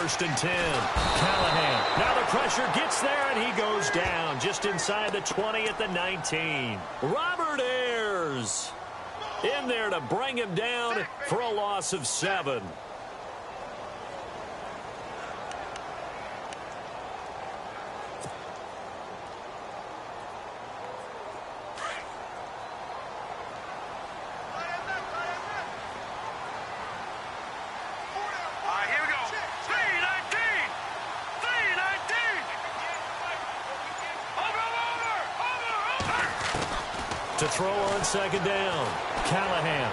first and 10. Callahan. Now the pressure gets there, and he goes down just inside the 20 at the 19. Robert Ayers in there to bring him down for a loss of 7. To throw on second down, Callahan.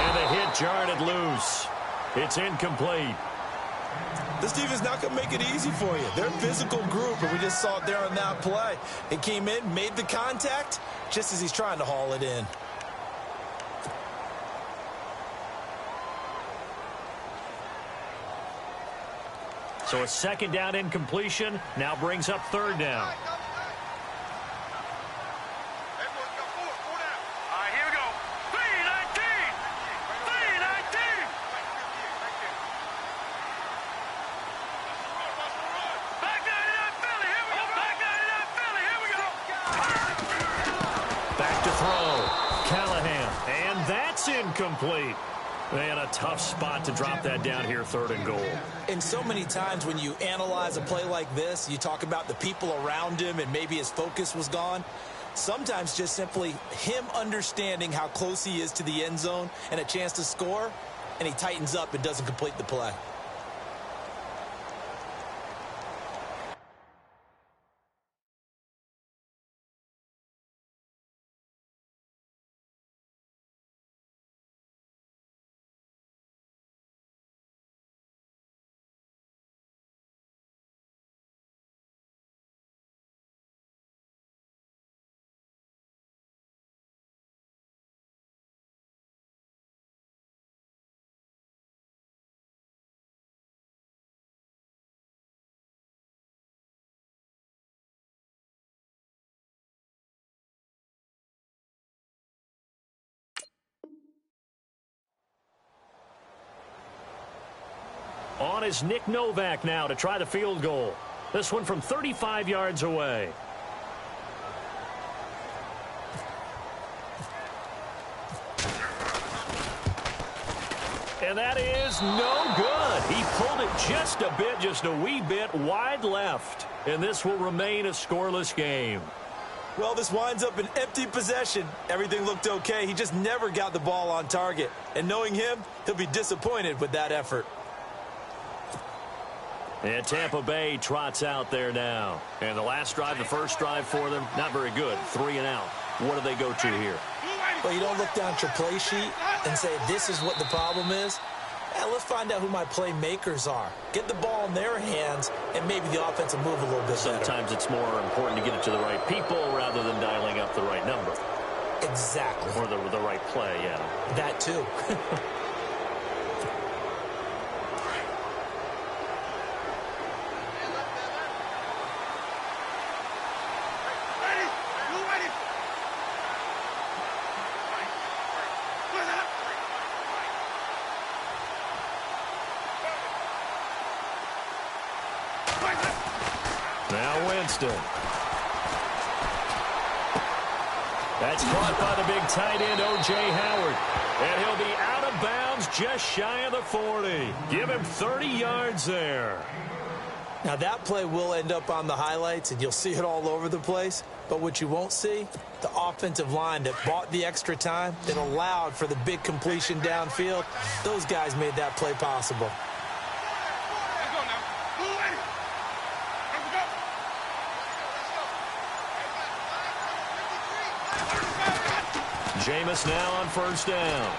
And the hit jarred it loose. It's incomplete. This defense not going to make it easy for you. They're a physical group, and we just saw it there on that play. It came in, made the contact, just as he's trying to haul it in. So a second down incompletion now brings up third down. Incomplete. And a tough spot to drop that down here, third and goal. And so many times when you analyze a play like this, you talk about the people around him and maybe his focus was gone. Sometimes just simply him understanding how close he is to the end zone and a chance to score, and he tightens up and doesn't complete the play. On is Nick Novak now to try the field goal. This one from 35 yards away. And that is no good. He pulled it just a bit, just a wee bit wide left. And this will remain a scoreless game. Well, this winds up an empty possession. Everything looked okay. He just never got the ball on target. And knowing him, he'll be disappointed with that effort. And Tampa Bay trots out there now. And the last drive, the first drive for them, not very good. 3 and out. What do they go to here? Well, you don't look down at your play sheet and say, this is what the problem is. Let's find out who my playmakers are. Get the ball in their hands, and maybe the offense will move a little bit better. Sometimes it's more important to get it to the right people rather than dialing up the right number. Exactly. Or the right play, yeah. That too. Now Winston. That's caught by the big tight end, O.J. Howard. And he'll be out of bounds just shy of the 40. Give him 30 yards there. Now that play will end up on the highlights, and you'll see it all over the place. But what you won't see, the offensive line that bought the extra time, that allowed for the big completion downfield, those guys made that play possible. Jameis now on first down.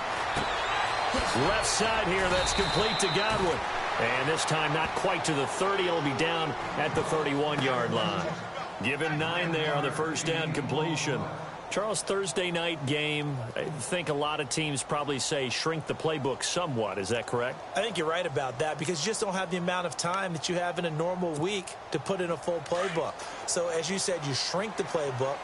Left side here, that's complete to Godwin. And this time not quite to the 30. It'll be down at the 31-yard line. Give him 9 there on the first down completion. Charles, Thursday night game, I think a lot of teams probably say shrink the playbook somewhat. Is that correct? I think you're right about that because you just don't have the amount of time that you have in a normal week to put in a full playbook. So as you said, you shrink the playbook.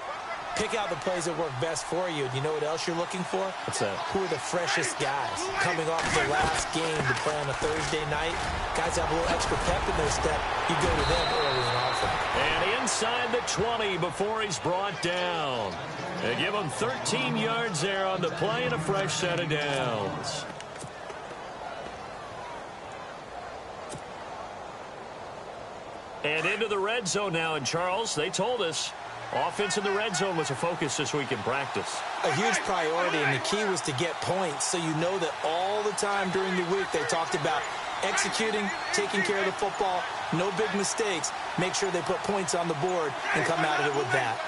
Pick out the plays that work best for you. And you know what else you're looking for? What's that? Who are the freshest guys? Coming off the last game to play on a Thursday night, guys have a little extra pep in their step. You go to them early and often. And inside the 20 before he's brought down. They give him 13 yards there on the play and a fresh set of downs. And into the red zone now. And, Charles, they told us offense in the red zone was a focus this week in practice. A huge priority, and the key was to get points. So you know that all the time during the week they talked about executing, taking care of the football, no big mistakes. Make sure they put points on the board and come out of it with that.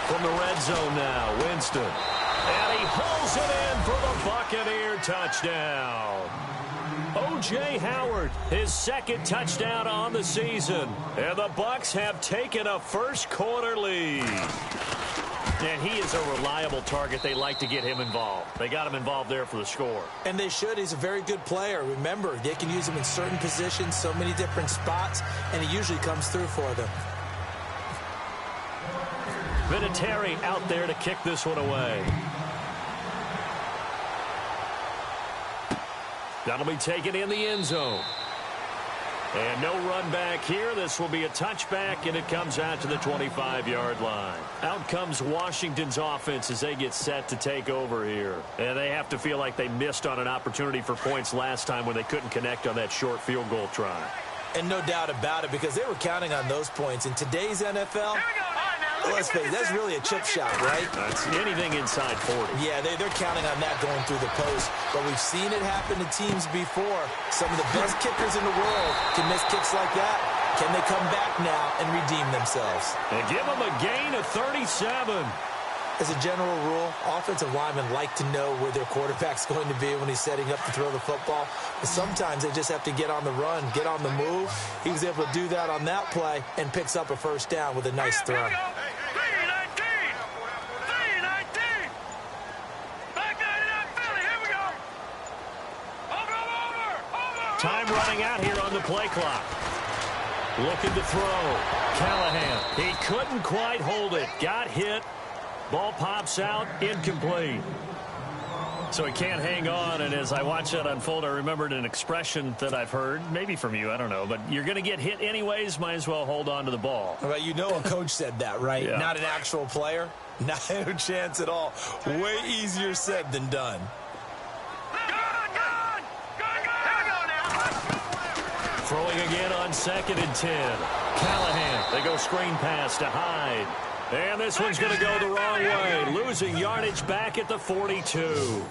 From the red zone now, Winston. And he hauls it in for the Buccaneer touchdown. O.J. Howard, his second touchdown on the season. And the Bucs have taken a first-quarter lead. And he is a reliable target. They like to get him involved. They got him involved there for the score. And they should. He's a very good player. Remember, they can use him in certain positions, so many different spots, and he usually comes through for them. Vinatieri out there to kick this one away. That'll be taken in the end zone. And no run back here. This will be a touchback, and it comes out to the 25-yard line. Out comes Washington's offense as they get set to take over here. And they have to feel like they missed on an opportunity for points last time when they couldn't connect on that short field goal try. And no doubt about it, because they were counting on those points. In today's NFL, let's face it, that's really a chip shot, right? That's anything inside 40. Yeah, they're counting on that going through the post. But we've seen it happen to teams before. Some of the best kickers in the world can miss kicks like that. Can they come back now and redeem themselves? And give them a gain of 37. As a general rule, offensive linemen like to know where their quarterback's going to be when he's setting up to throw the football. But sometimes they just have to get on the run, get on the move. He was able to do that on that play and picks up a first down with a nice throw. Time running out here on the play clock. Looking to throw. Callahan. He couldn't quite hold it. Got hit. Ball pops out, incomplete. So he can't hang on, and as I watch that unfold, I remembered an expression that I've heard, maybe from you, I don't know, but you're going to get hit anyways, might as well hold on to the ball. Well, you know a coach said that, right? Yeah. Not an actual player. Not a chance at all. Way easier said than done. Throwing again on 2nd and 10. Callahan, they go screen pass to Hyde. And this one's going to go the wrong way. Losing yardage back at the 42.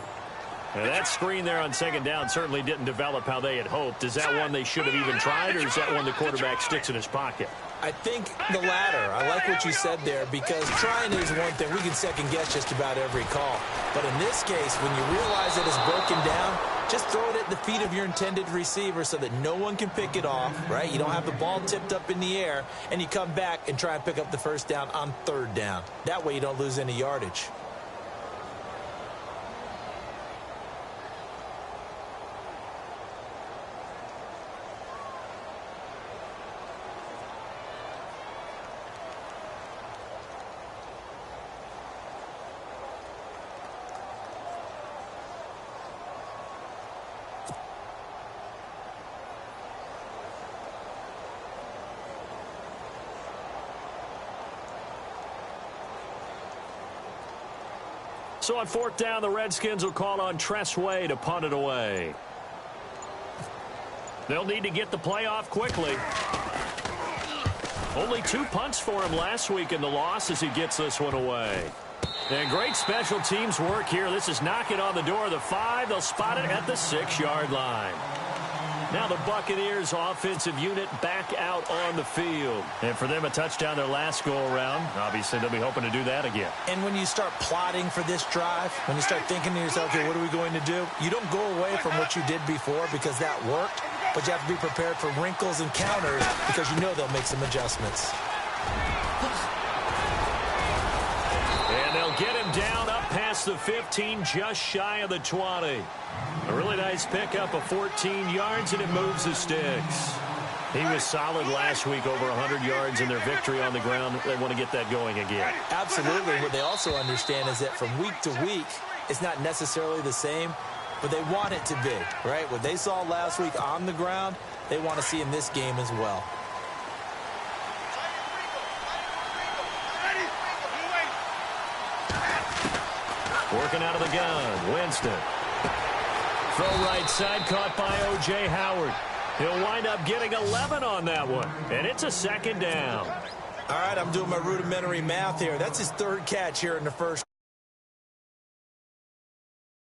And that screen there on 2nd down certainly didn't develop how they had hoped. Is that one they should have even tried, or is that one the quarterback sticks in his pocket? I think the latter. I like what you said there, because trying is one thing. We can second guess just about every call. But in this case, when you realize that it's broken down, just throw it at the feet of your intended receiver so that no one can pick it off, right? You don't have the ball tipped up in the air, and you come back and try and pick up the first down on 3rd down. That way you don't lose any yardage. So on 4th down, the Redskins will call on Tress Way to punt it away. They'll need to get the play off quickly. Only 2 punts for him last week in the loss as he gets this one away. And great special teams work here. This is knocking on the door of the 5. They'll spot it at the 6-yard line. Now the Buccaneers offensive unit back out on the field. And for them, a touchdown their last go-around. Obviously, they'll be hoping to do that again. And when you start plotting for this drive, when you start thinking to yourself, okay, what are we going to do? You don't go away from what you did before because that worked, but you have to be prepared for wrinkles and counters because you know they'll make some adjustments. And they'll get him down up past the 15, just shy of the 20. A really nice pickup of 14 yards, and it moves the sticks. He was solid last week, over 100 yards in their victory on the ground. They want to get that going again. Absolutely. What they also understand is that from week to week, it's not necessarily the same, but they want it to be, right? What they saw last week on the ground, they want to see in this game as well. Working out of the gun, Winston. Throw right side, caught by O.J. Howard. He'll wind up getting 11 on that one, and it's a second down. All right, I'm doing my rudimentary math here. That's his third catch here in the first.